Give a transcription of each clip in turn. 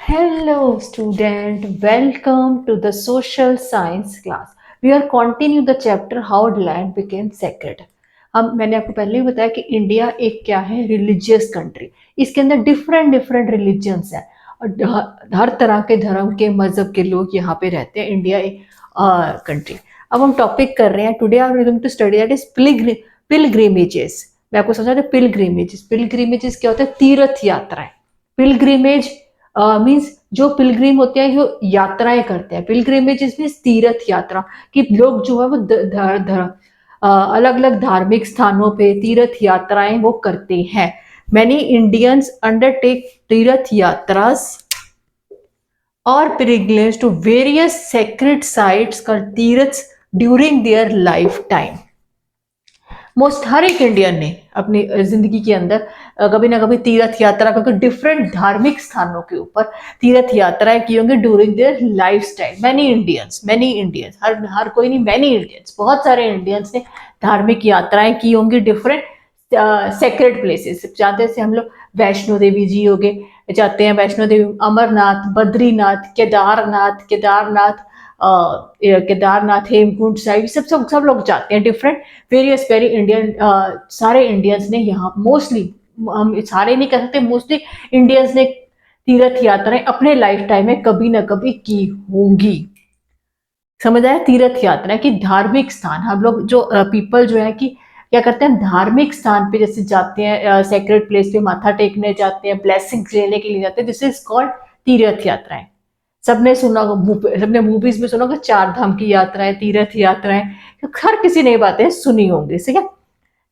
Hello, student. Welcome to the social science class. We are continue the chapter how land became sacred. हम मैंने आपको पहले ही बताया कि इंडिया एक क्या है रिलीजियस कंट्री. इसके अंदर डिफरेंट डिफरेंट रिलीजन्स हैं और हर तरह के धर्म के मजहब के लोग यहाँ पे रहते हैं. इंडिया एक कंट्री. अब हम टॉपिक कर रहे हैं today are going to study that is pilgrimages. मैं आपको समझा था पिलग्रिमेजेस क्या होता है? तीर्थ यात्राएं. पिलग्रिमेज मीन्स जो पिलग्रिम होते हैं जो यात्राएं करते हैं. पिलग्रिमेज मीन्स तीर्थ यात्रा कि लोग जो है वो अलग अलग धार्मिक स्थानों पे तीर्थ यात्राएं वो करते हैं. मैनी इंडियंस अंडरटेक तीर्थ यात्रास और pilgrimage to various sacred sites कर तीर्थ during their lifetime. Most हर एक इंडियन ने अपनी जिंदगी के अंदर कभी ना कभी तीर्थ यात्रा करके डिफरेंट धार्मिक स्थानों के ऊपर तीर्थ यात्राएं की होंगी during their lifestyle. Many Indians हर कोई नहीं, मैनी इंडियंस बहुत सारे इंडियंस ने धार्मिक यात्राएं की होंगी डिफरेंट सेक्रेड प्लेसेस. जानते हैं हम लोग वैष्णो देवी जी हो गए, जाते हैं वैष्णो देवी, अमरनाथ, बद्रीनाथ, केदारनाथ, हेमकुंड साहिब, सब लोग जाते हैं डिफरेंट वेरियस वेरी इंडियन. सारे इंडियंस ने यहाँ मोस्टली, हम सारे नहीं कह सकते, मोस्टली इंडियंस ने तीर्थ यात्राएं अपने लाइफ टाइम में कभी ना कभी की होंगी. समझ आया? तीर्थ यात्रा की धार्मिक स्थान हम लोग जो पीपल जो है कि क्या करते हैं धार्मिक स्थान पे जैसे जाते हैं, सेक्रेड प्लेस पे माथा टेकने जाते हैं, ब्लेसिंग्स लेने के लिए जाते हैं. दिस इज कॉल्ड तीर्थ यात्राएं. सबने सुना, सबने मूवीज में सुना होगा चार धाम की यात्राएं, तीर्थ यात्राएं. हर किसी ने ये बातें सुनी होंगी. ठीक है.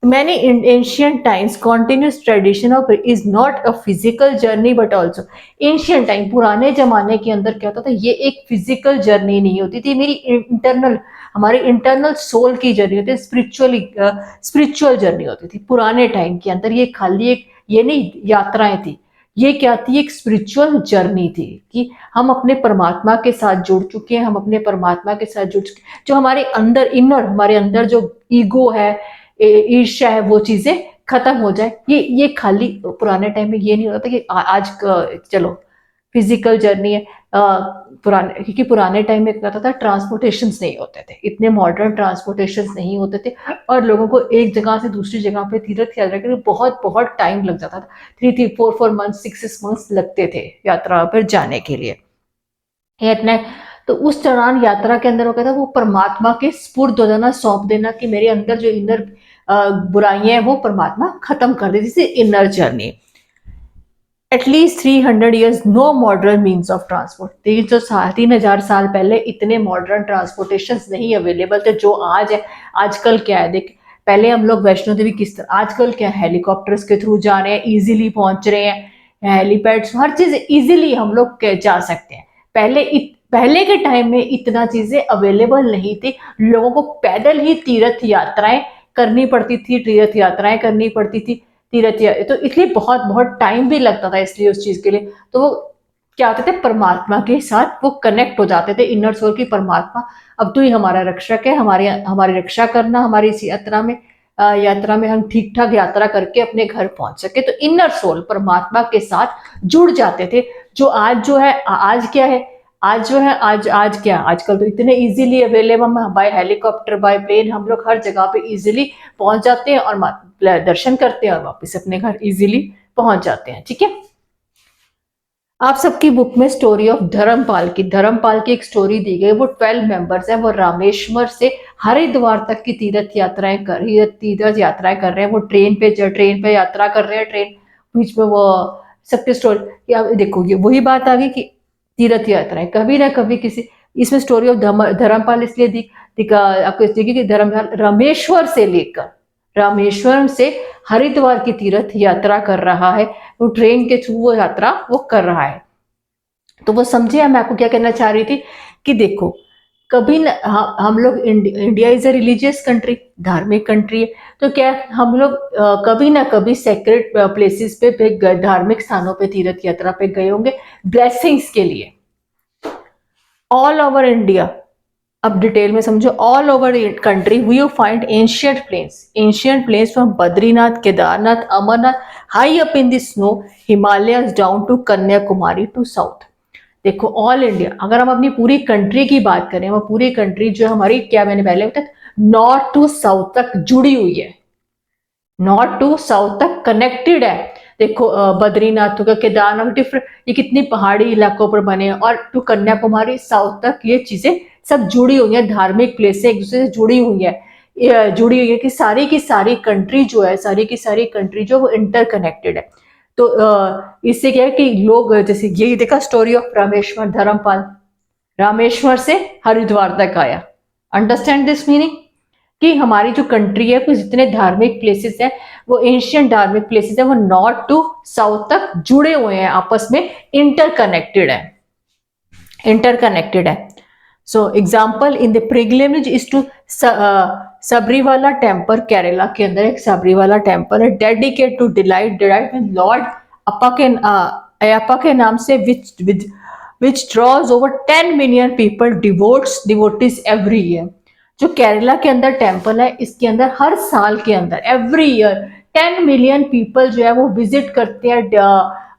Many in ancient times continuous tradition of is not a physical journey but also ancient time, पुराने जमाने के अंदर क्या होता था, ये एक फिजिकल जर्नी नहीं होती थी. मेरी इंटरनल, हमारी इंटरनल सोल की जर्नी होती है, स्पिरिचुअल जर्नी होती थी पुराने टाइम के अंदर. ये खाली एक ये नहीं यात्राएं थी, ये क्या थी, एक स्पिरिचुअल जर्नी थी कि हम अपने परमात्मा के साथ जुड़ चुके हैं, हम अपने परमात्मा के साथ जुड़ चुके हैं. जो हमारे अंदर हमारे अंदर जो ईगो है, ईर्ष्या है, वो चीजें खत्म हो जाए. ये खाली पुराने टाइम में ये नहीं होता कि आज चलो फिजिकल जर्नी है. पुराने, क्योंकि पुराने टाइम में क्या होता था, ट्रांसपोर्टेशन नहीं होते थे, इतने मॉडर्न ट्रांसपोर्टेशन नहीं होते थे और लोगों को एक जगह से दूसरी जगह पे तीर्थ यात्रा के लिए बहुत बहुत टाइम लग जाता था. 3-4 मंथ्स, 6 मंथ्स लगते थे यात्रा पर जाने के लिए. इतने तो उस दौरान यात्रा के अंदर वो कहता वो परमात्मा के स्पुर्द हो जाना, सौंप देना कि मेरे अंदर जो इनर बुराइयां हैं वो परमात्मा खत्म कर दे. जिसे inner journey. At least 300 years know modern means of transport. 3,000 साल पहले इतने मॉडर्न ट्रांसपोर्टेशन नहीं अवेलेबल थे जो आज है. आजकल क्या है देख, पहले हम लोग वैष्णो देवी किस तरह, आजकल क्या हेलीकॉप्टर्स के थ्रू जा रहे हैं, इजीली पहुंच रहे हैं, हेलीपैड्स, हर चीज इजीली हम लोग जा सकते हैं. पहले के टाइम में इतना चीजें अवेलेबल नहीं थी. लोगों को पैदल ही तीर्थ यात्राएं करनी पड़ती थी, तो इसलिए बहुत बहुत टाइम भी लगता था. इसलिए उस चीज के लिए तो वो क्या होते थे, परमात्मा के साथ वो कनेक्ट हो जाते थे. इनर सोल की परमात्मा, अब तू ही हमारा रक्षक है, हमारी रक्षा करना, हमारी इस यात्रा में हम ठीक ठाक यात्रा करके अपने घर पहुंच सके. तो इनर सोल परमात्मा के साथ जुड़ जाते थे. जो आज जो है, आज क्या है, आज क्या, आजकल तो इतने easily available, by helicopter, by plane हम लोग हर जगह पे इजीली पहुंच जाते हैं और दर्शन करते हैं और वापस अपने घर इजीली पहुंच जाते हैं. ठीक है. आप सबकी बुक में स्टोरी ऑफ धर्मपाल की एक स्टोरी दी गई. वो 12 मेंबर्स हैं, वो रामेश्वर से हरिद्वार तक की तीर्थ यात्राएं कर रहे हैं. वो ट्रेन पे यात्रा कर रहे हैं. ट्रेन बीच में वो सबकी स्टोरी देखो, ये वही बात आ गई कि तीर्थ यात्राएं कभी ना कभी किसी, इसमें स्टोरी ऑफ धर्मपाल इसलिए आपको इसलिए कि रामेश्वर से लेकर रामेश्वरम से हरिद्वार की तीर्थ यात्रा कर रहा है. वो ट्रेन के थ्रू वो यात्रा वो कर रहा है. तो वो समझे मैं आपको क्या कहना चाह रही थी कि देखो, कभी न हम लोग, India is a religious country, धार्मिक कंट्री है. तो क्या हम लोग कभी ना कभी सेक्रेड प्लेसेस पे धार्मिक स्थानों पे तीर्थ यात्रा पे गए होंगे ब्लेसिंग्स के लिए. ऑल ओवर इंडिया, अब डिटेल में समझो, all over country we you find ancient plains from Badrinath, Kedarnath, Amarnath, high up in the snow Himalayas down to Kanyakumari to south. देखो ऑल इंडिया, अगर हम अपनी पूरी कंट्री की बात करें, वो पूरी कंट्री जो हमारी, क्या मैंने पहले बताया, नॉर्थ टू साउथ तक जुड़ी हुई है, नॉर्थ टू साउथ तक कनेक्टेड है। देखो बद्रीनाथ का, केदारनाथ, डिफरेंट, ये कितनी पहाड़ी इलाकों पर बने हैं, और टू कन्याकुमारी साउथ तक ये चीजें सब जुड़ी हुई हैं, धार्मिक प्लेस से एक दूसरे से जुड़ी हुई है, जुड़ी हुई है कि सारी की सारी कंट्री जो है, सारी की सारी कंट्री जो वो इंटरकनेक्टेड है। तो इससे क्या है कि लोग, जैसे ये देखा स्टोरी ऑफ रामेश्वर, धर्मपाल रामेश्वर से हरिद्वार तक आया। अंडरस्टैंड दिस मीनिंग कि हमारी जो कंट्री है, कुछ जितने धार्मिक प्लेसेस है, वो एंशियंट धार्मिक प्लेसेस है, वो नॉर्थ टू साउथ तक जुड़े हुए हैं, आपस में इंटरकनेक्टेड है, इंटरकनेक्टेड है। So example in the pilgrimage is to Sabarimala temple, Kerala के अंदर एक सबरीवाला टेम्पल है, dedicate to delight delight lord Appa के नाम से, which draws over 10 million people devotees every year। जो केरला के अंदर टेम्पल है, इसके अंदर हर साल के अंदर एवरी ईयर 10 मिलियन पीपल जो है वो विजिट करते हैं,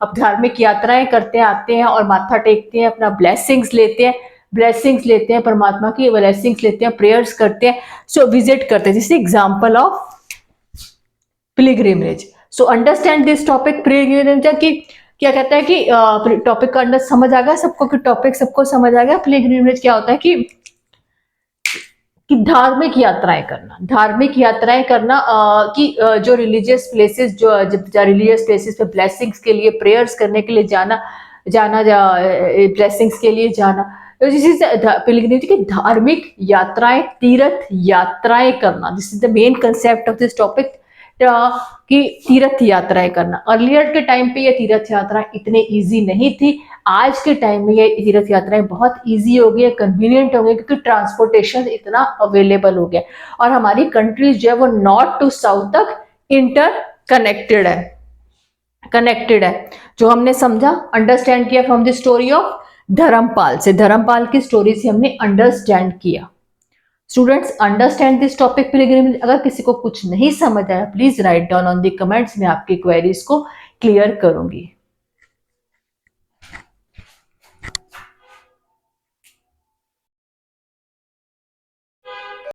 अब धार्मिक यात्राएं करते हैं, आते हैं और माथा टेकते हैं, अपना ब्लेसिंग्स लेते हैं, परमात्मा की ब्लेसिंग्स लेते हैं, प्रेयर्स करते हैं, सो विजिट करते हैं। This example of pilgrimage. So understand this topic pilgrimage की क्या कहता है कि टॉपिक का अंदर समझ आ गया सबको, कि टॉपिक सबको समझ आ गया। पिलग्रिमेज क्या होता है कि धार्मिक यात्राएं करना, धार्मिक यात्राएं करना, जो रिलीजियस प्लेसेस, जो रिलीजियस प्लेसेस पे ब्लेसिंग्स के लिए, प्रेयर्स करने के लिए जाना, ब्लेसिंग्स के लिए जाना, तो दिस इज पिलग्रिमेज की धार्मिक यात्राएं, तीर्थ यात्राएं करना। This is the main concept of this topic, कि तीर्थ यात्राएं करना। अर्लियर के टाइम पे ये तीर्थ यात्राएं इतने इजी नहीं थी, आज के टाइम में ये तीर्थ यात्राएं बहुत इजी हो गई है, कन्वीनियंट हो गई, क्योंकि ट्रांसपोर्टेशन इतना अवेलेबल हो गया, और हमारी कंट्रीज जो है वो नॉर्थ टू साउथ तक इंटर कनेक्टेड है, जो हमने समझा, अंडरस्टैंड किया from the story of Dharmpal से, धर्मपाल की स्टोरी से हमने अंडरस्टैंड किया। Students understand this topic pilgrimage. अगर किसी को कुछ नहीं समझ आया, please write down on the comments, मैं आपकी क्वेरीज को क्लियर करूंगी।